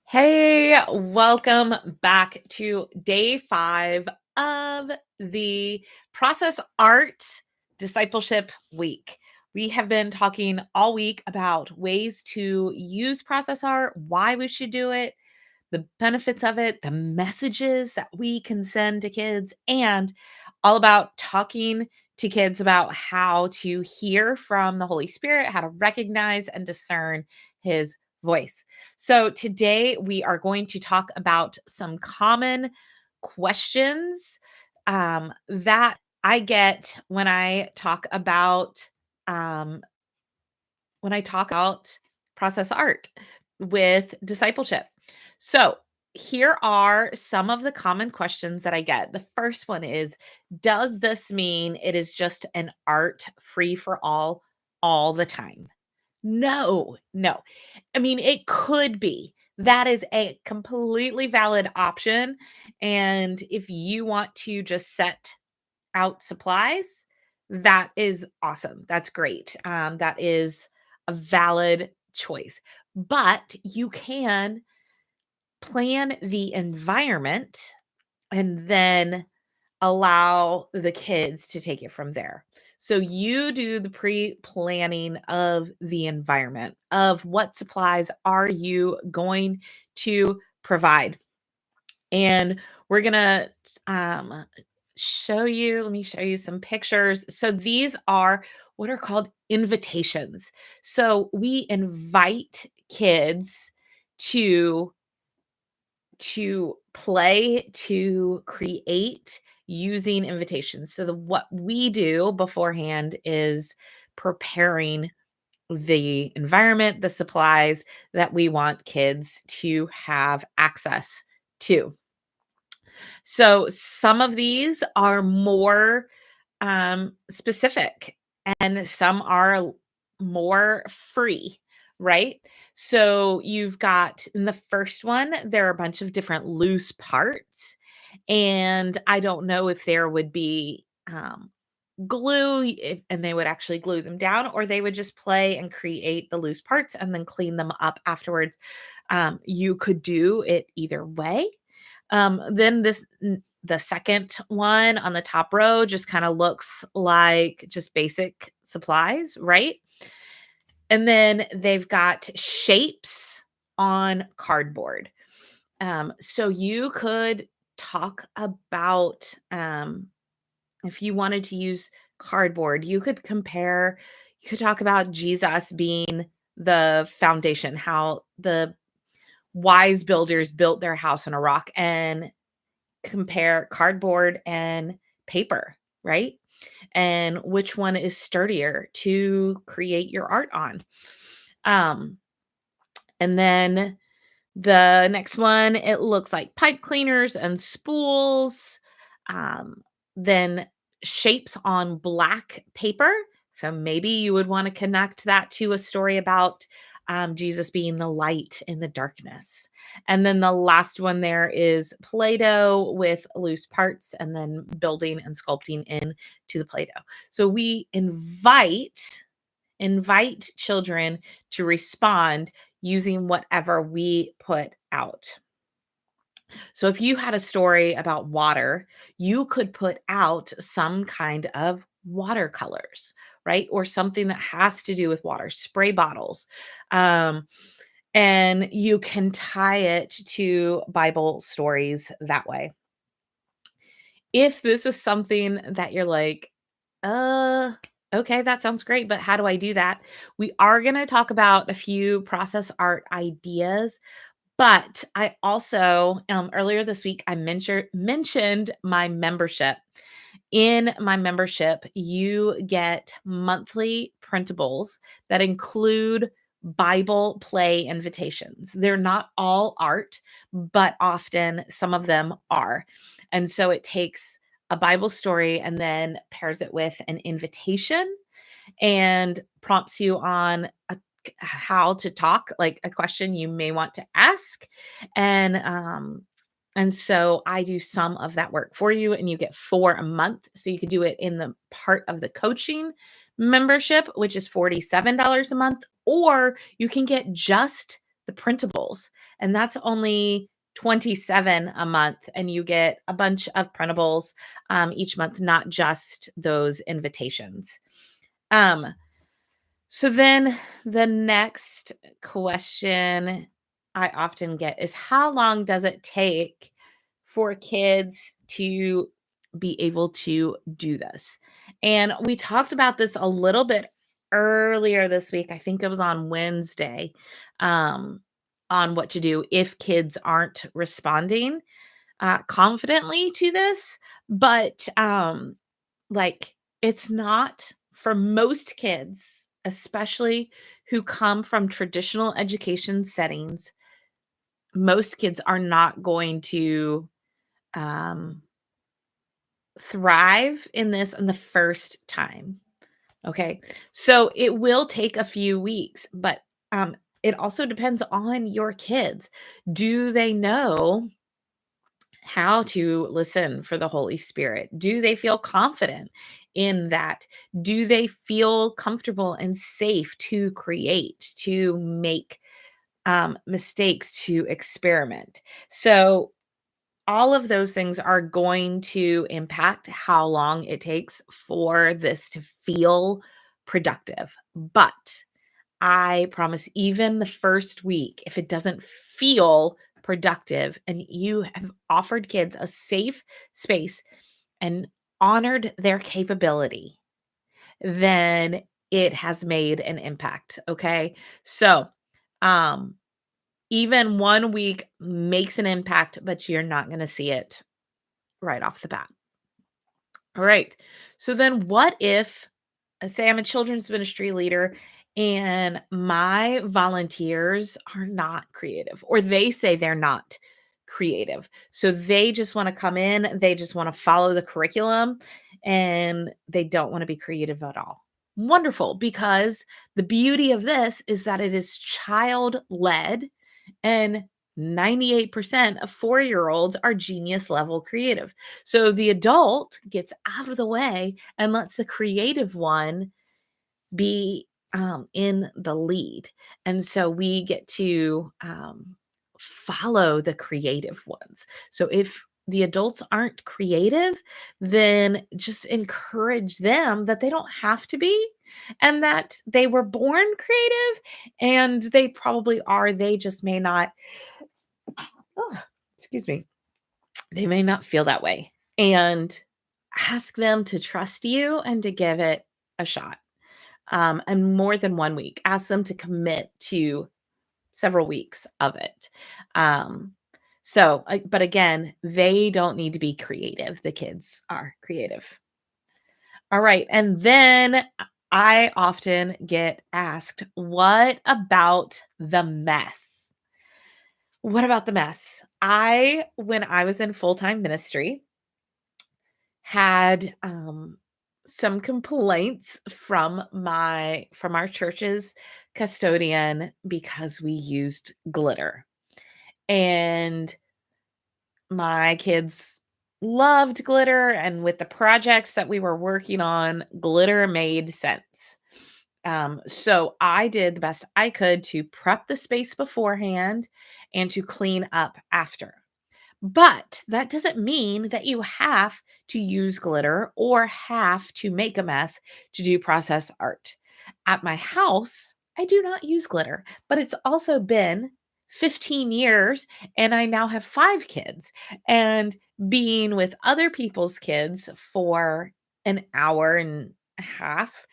Hey, welcome back to day 5 of the Process Art Discipleship Week. We have been talking all week about ways to use process art, why we should do it, the benefits of it, the messages that we can send to kids, and all about talking to kids about how to hear from the Holy Spirit, how to recognize and discern His voice. So, today we are going to talk about some common questions that I get um, when I talk about process art with discipleship. So, here are some of the common questions that I get. The first one is, does this mean it is just an art free for all the time? No, no. I mean, it could be. That is a completely valid option. And if you want to just set out supplies, that is awesome. That's great. That is a valid choice. But you can plan the environment and then allow the kids to take it from there. So you do the pre-planning of the environment of what supplies are you going to provide. And we're going to let me show you some pictures. So these are what are called invitations. So we invite kids to play, to create using invitations. So what we do beforehand is preparing the environment, the supplies that we want kids to have access to. So some of these are more specific and some are more free, right? So you've got in the first one, there are a bunch of different loose parts. And I don't know if there would be and they would actually glue them down, or they would just play and create the loose parts and then clean them up afterwards. You could do it either way. Then the second one on the top row just kind of looks like just basic supplies, right? And then they've got shapes on cardboard. So you could talk about if you wanted to use cardboard, you could talk about Jesus being the foundation, how the wise builders built their house on a rock, and compare cardboard and paper, right? And which one is sturdier to create your art on. Um, and then the next one, it looks like pipe cleaners and spools, then shapes on black paper. So maybe you would want to connect that to a story about Jesus being the light in the darkness. And then the last one there is Play-Doh with loose parts and then building and sculpting in to the Play-Doh. So we invite children to respond using whatever we put out. So if you had a story about water, you could put out some kind of watercolors, right? Or something that has to do with water, spray bottles. Um, and you can tie it to Bible stories that way. If this is something that you're like, uh, okay, that sounds great, but how do I do that? We are going to talk about a few process art ideas, but I also, earlier this week, I mentioned my membership. In my membership, you get monthly printables that include Bible play invitations. They're not all art, but often some of them are. And so it takes a Bible story and then pairs it with an invitation and prompts you on how to talk, like a question you may want to ask. And so I do some of that work for you, and you get 4 a month. So you could do it in the part of the coaching membership, which is $47 a month, or you can get just the printables, and that's only 27 a month, and you get a bunch of printables each month, not just those invitations. Um, so then the next question I often get is, how long does it take for kids to be able to do this? And we talked about this a little bit earlier this week. I think it was on Wednesday, um, on what to do if kids aren't responding confidently to this. But like, it's not for most kids, especially who come from traditional education settings. Most kids are not going to um, thrive in this in the first time. Okay. So it will take a few weeks, but it also depends on your kids. Do they know how to listen for the Holy Spirit? Do they feel confident in that? Do they feel comfortable and safe to create, to make mistakes, to experiment? So, all of those things are going to impact how long it takes for this to feel productive. But I promise, even the first week, if it doesn't feel productive and you have offered kids a safe space and honored their capability, then it has made an impact. Okay. So, um, even 1 week makes an impact, but you're not going to see it right off the bat. All right. So then what if, say I'm a children's ministry leader and my volunteers are not creative, or they say they're not creative. So they just want to come in, they just want to follow the curriculum, and they don't want to be creative at all. Wonderful, because the beauty of this is that it is child led, and 98% of 4-year-olds are genius level creative. So the adult gets out of the way and lets the creative one be in the lead. And so we get to follow the creative ones. So if the adults aren't creative, then just encourage them that they don't have to be, and that they were born creative, and they probably are. They just may not, oh, excuse me, they may not feel that way. And ask them to trust you and to give it a shot. And more than 1 week. Ask them to commit to several weeks of it. Um, but again, they don't need to be creative. The kids are creative. All right. And then I often get asked, what about the mess? What about the mess? When I was in full time ministry, had some complaints from our church's custodian because we used glitter. And my kids loved glitter, and with the projects that we were working on, glitter made sense. So I did the best I could to prep the space beforehand and to clean up after. But that doesn't mean that you have to use glitter or have to make a mess to do process art. At my house, I do not use glitter, but it's also been 15 years and I now have 5 kids. And being with other people's kids for an hour and a half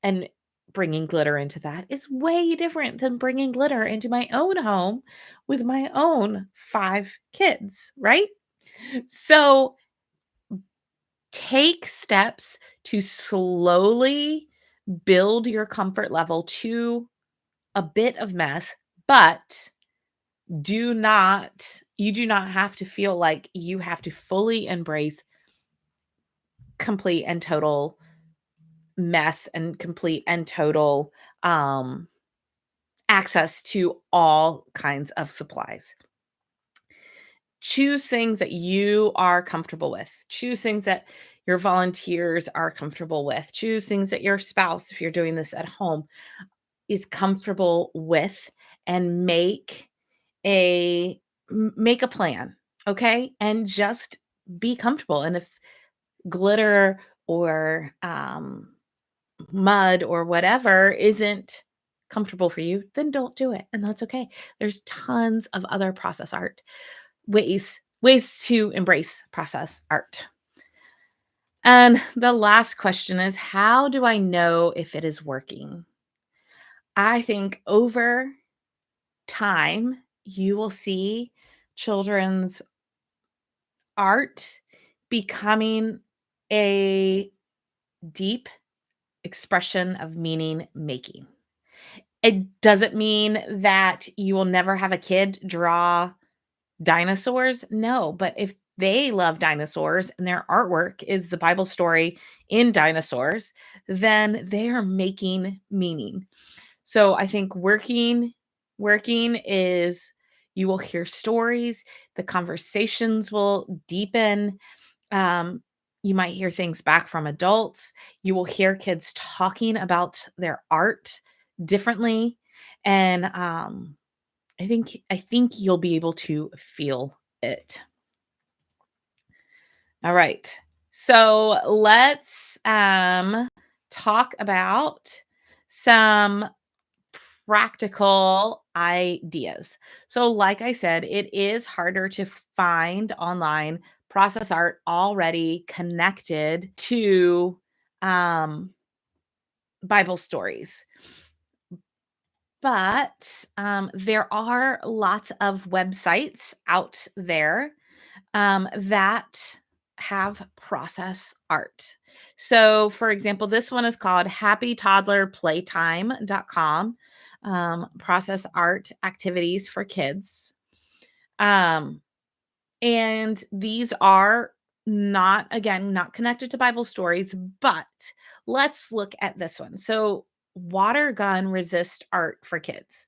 and bringing glitter into that is way different than bringing glitter into my own home with my own 5 kids, right? So take steps to slowly build your comfort level to a bit of mess, but you do not have to feel like you have to fully embrace complete and total mess and complete and total access to all kinds of supplies. Choose things that you are comfortable with. Choose things that your volunteers are comfortable with. Choose things that your spouse, if you're doing this at home, is comfortable with, and make a plan, okay? And just be comfortable. And if glitter or mud or whatever isn't comfortable for you, then don't do it. And that's okay. There's tons of other process art ways to embrace process art. And the last question is, how do I know if it is working? I think over time, you will see children's art becoming a deep expression of meaning making. It doesn't mean that you will never have a kid draw dinosaurs. No, but if they love dinosaurs and their artwork is the Bible story in dinosaurs, then they are making meaning. So I think working is you will hear stories, the conversations will deepen. Um, you might hear things back from adults. You will hear kids talking about their art differently. And I think you'll be able to feel it. All right. So let's talk about some practical ideas. So, like I said, it is harder to find online process art already connected to um, Bible stories. But there are lots of websites out there that have process art. So, for example, this one is called happytoddlerplaytime.com, process art activities for kids. Um, and these are not, again, not connected to Bible stories, but let's look at this one. So, water gun resist art for kids.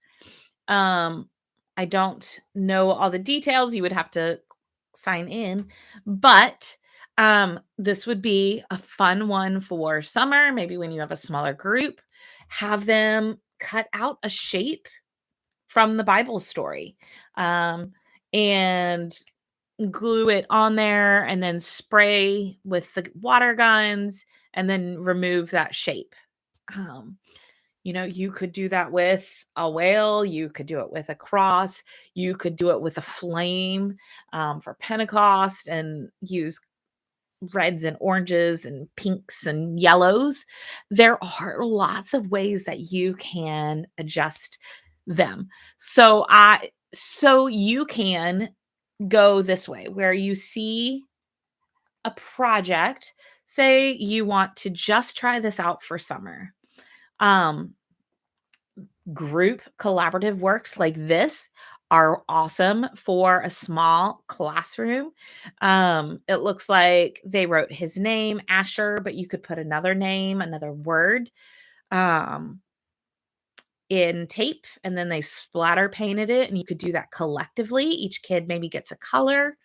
Um, I don't know all the details. You would have to sign in, but this would be a fun one for summer, maybe when you have a smaller group. Have them cut out a shape from the Bible story, um, and glue it on there and then spray with the water guns and then remove that shape. Um, you could do that with a whale, you could do it with a cross, you could do it with a flame for Pentecost and use reds and oranges and pinks and yellows. There are lots of ways that you can adjust them. So you can go this way where you see a project, say you want to just try this out for summer. Um, Group collaborative works like this are awesome for a small classroom. It looks like they wrote his name, Asher, but you could put another name, another word, um, in tape, and then they splatter painted it, and you could do that collectively. Each kid maybe gets a color.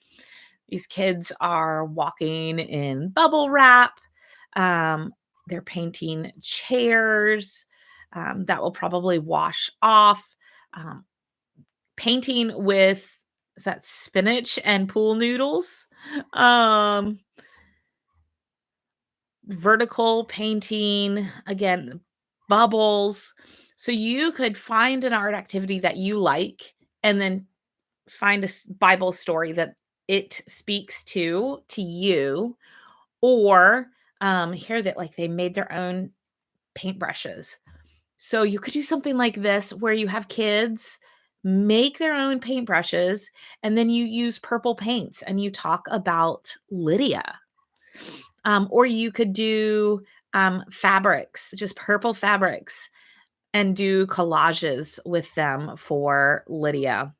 These kids are walking in bubble wrap. Um, they're painting chairs that will probably wash off. Um, Painting with, is that spinach and pool noodles? Um, Vertical painting, again, bubbles. So you could find an art activity that you like and then find a Bible story that it speaks to you, or hear that like they made their own paintbrushes. So you could do something like this where you have kids make their own paintbrushes and then you use purple paints and you talk about Lydia. Or you could do fabrics, just purple fabrics, and do collages with them for Lydia.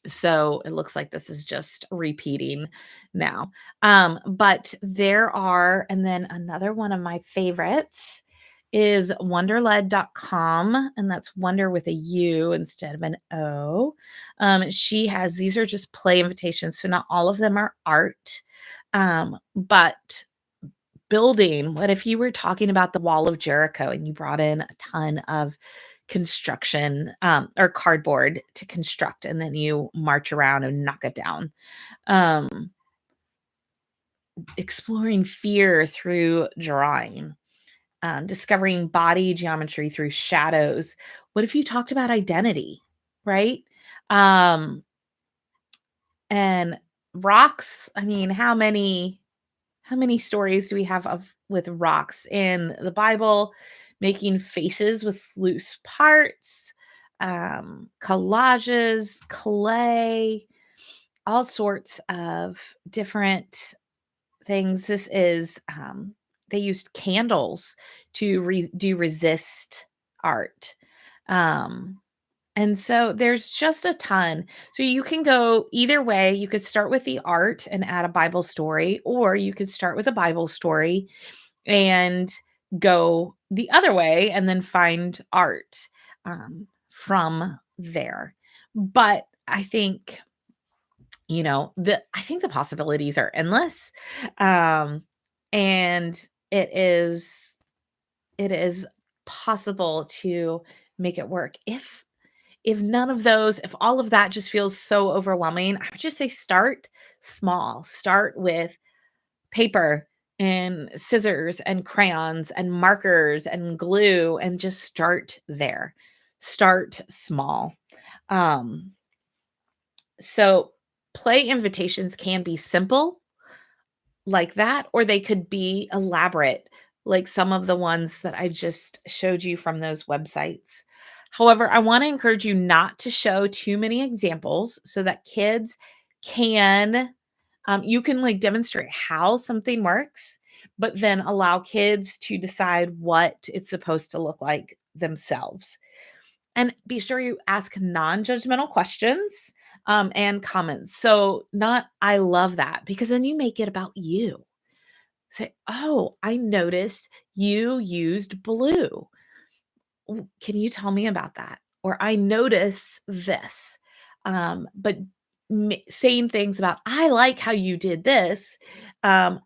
So it looks like this is just repeating now. But there are, and then another one of my favorites is wonderled.com, and that's wonder with a U instead of an O. She has, these are just play invitations. So not all of them are art, but building. What if you were talking about the wall of Jericho and you brought in a ton of construction or cardboard to construct, and then you march around and knock it down. Exploring fear through drawing, discovering body geometry through shadows. What if you talked about identity, right? And rocks, I mean, how many stories do we have of with rocks in the Bible, making faces with loose parts, collages, clay, all sorts of different things. This is they used candles to do resist art. Um, and so there's just a ton. So you can go either way. You could start with the art and add a Bible story, or you could start with a Bible story and go the other way and then find art from there. But I think, I think the possibilities are endless. Um, and it is possible to make it work. If none of those, if all of that just feels so overwhelming, I would just say start small. Start with paper and scissors and crayons and markers and glue, and just start there. Start small. Um, so play invitations can be simple like that, or they could be elaborate, like some of the ones that I just showed you from those websites. However, I want to encourage you not to show too many examples so that kids can, you can like demonstrate how something works, but then allow kids to decide what it's supposed to look like themselves. And be sure you ask non-judgmental questions and comments. So, not I love that, because then you make it about you. Say, oh, I noticed you used blue. Can you tell me about that? Or I notice this. But saying things about, I like how you did this,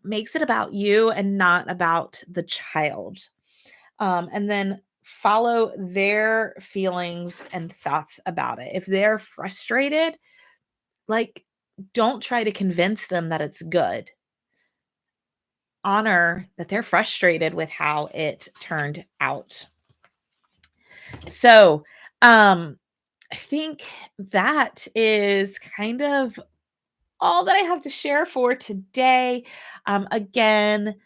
makes it about you and not about the child. And then follow their feelings and thoughts about it. If they're frustrated, like, don't try to convince them that it's good. Honor that they're frustrated with how it turned out. So, I think that is kind of all that I have to share for today. Again,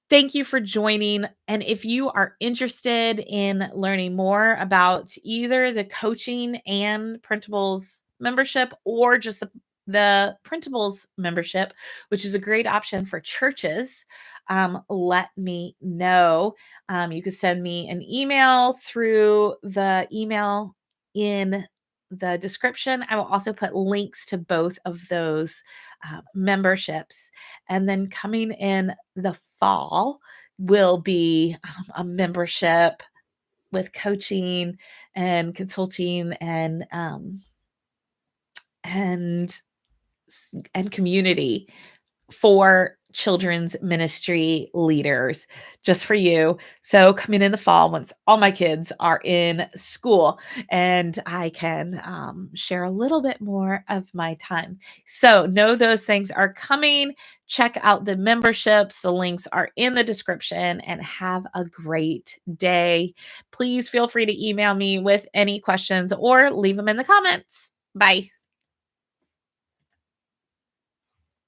thank you for joining. And if you are interested in learning more about either the coaching and printables membership, or just the printables membership, which is a great option for churches, let me know. You can send me an email through the email in the description. I will also put links to both of those memberships. And then coming in the fall will be a membership with coaching and consulting and and community for children's ministry leaders, just for you. So coming in the fall, once all my kids are in school, and I can share a little bit more of my time. So know those things are coming. Check out the memberships. The links are in the description, and have a great day. Please feel free to email me with any questions or leave them in the comments. Bye.